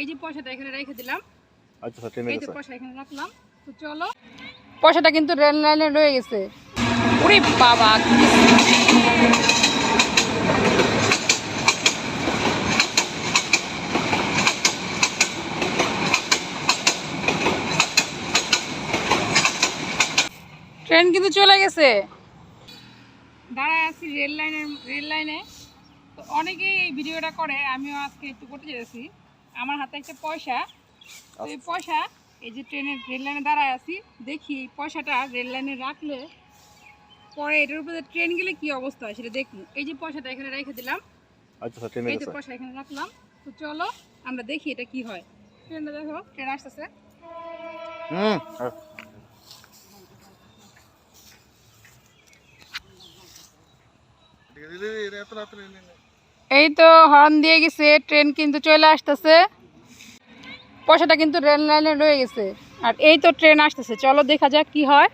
এই যে পয়সাটা এখানে রেখে দিলাম। আচ্ছা এই যে পয়সা এখানে রাখলাম। তো চলো, পয়সাটা কিন্তু রেল লাইনে রয়ে গেছে। ওরে বাবা, ট্রেন কিন্তু চলে গেছে। দাঁড়ায় আছি রেল লাইনে। তো অনেকেই এই ভিডিওটা করে, আমিও আজকে একটু করতে চেয়েছি। আমার হাতে একটা পয়সা, তো এই পয়সা এই যে রেল লাইনে দাঁড়ায় আছি, দেখি এই পয়সাটা রেল লাইনে রাখলে পরে এটার উপরে ট্রেন গেলে কি অবস্থা হয় সেটা দেখুন। এই যে পয়সাটা এখানে রেখে দিলাম। আচ্ছা এই যে পয়সা এখানে রাখলাম। তো চলো আমরা দেখি এটা কি হয়। ট্রেনটা দেখো, ট্রেন আসতেছে। এই তো হর্ন দিয়ে গেছে, ট্রেন কিন্তু চলে আসতেছে। পয়সাটা কিন্তু রেল লাইনে রয়ে গেছে, আর এই তো ট্রেন আসতেছে। চলো দেখা যাক কি হয়।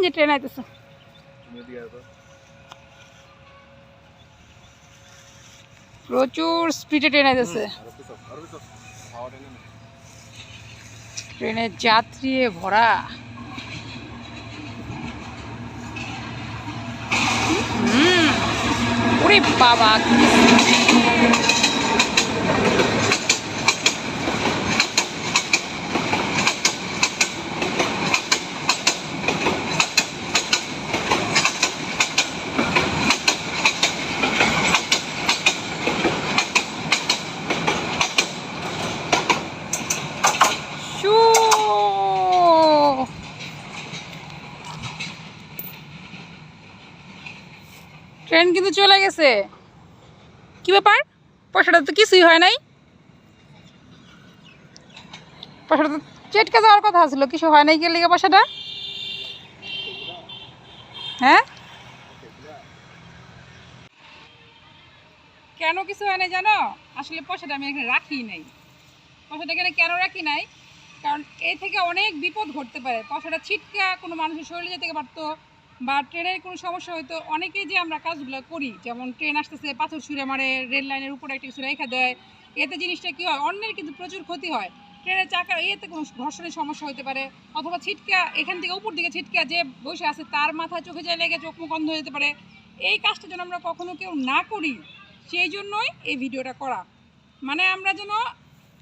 যে ট্রেন আইতেছে, প্রচুর স্পিডে ট্রেন আইতেছে। ট্রেনের যাত্রী ভরা। ওরে বাবা, ট্রেন কিন্তু চলে গেছে। কি ব্যাপার, পয়সাটা তো কিছুই হয় নাই। পয়সাটা তো চেটকে যাওয়ার কথা ছিল, কিছু হয় নাই। কে লিগে পয়সাটা? হ্যাঁ, কেন কিছু হয় নাই জানো? আসলে পয়সাটা আমি এখানে রাখি নাই। পয়সাটা এখানে কেন রাখি নাই, কারণ এই থেকে অনেক বিপদ ঘটতে পারে। পয়সাটা ছিটকা কোনো মানুষের শরীরে যেতে পারতো, বা ট্রেনের কোনো সমস্যা হয়তো। অনেকেই যে আমরা কাজগুলো করি, যেমন ট্রেন আসতেছে পাথর ছুঁড়ে মারে, রেল লাইনের উপরে একটা কিছু রেখে দেয়, এতে জিনিসটা কী হয়, অন্যের কিন্তু প্রচুর ক্ষতি হয়। ট্রেনের চাকার এতে কোনো ঘর্ষণের সমস্যা হতে পারে, অথবা ছিটকা এখান থেকে উপর দিকে ছিটকা যে বসে আছে তার মাথায় চোখে যায় লেগে চোখ মুখ বন্ধ হয়ে যেতে পারে। এই কাজটা যেন আমরা কখনো কেউ না করি, সেই জন্যই এই ভিডিওটা করা। মানে আমরা যেন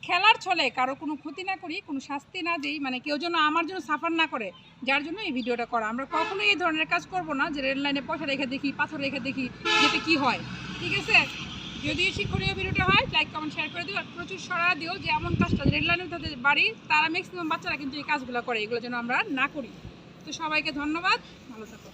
খেলার ছলে কারো কোনো ক্ষতি না করি, কোনো শাস্তি না দিই, মানে কেউ যেন আমার জন্য সাফার না করে, যার জন্য এই ভিডিওটা করা। আমরা কখনোই এই ধরনের কাজ করব না যে রেল লাইনে পয়সা রেখে দেখি, পাথর রেখে দেখি যেটা কি হয়। ঠিক আছে, যদি শিক্ষণীয় ভিডিওটা হয় লাইক কমেন্ট শেয়ার করে দিও, আর প্রচুর সরা দিও যে এমন কাজটা রেল লাইনে তাদের বাড়ি তারা ম্যাক্সিমাম বাচ্চারা কিন্তু এই কাজগুলো করে, এগুলো যেন আমরা না করি। তো সবাইকে ধন্যবাদ, ভালো থাকো।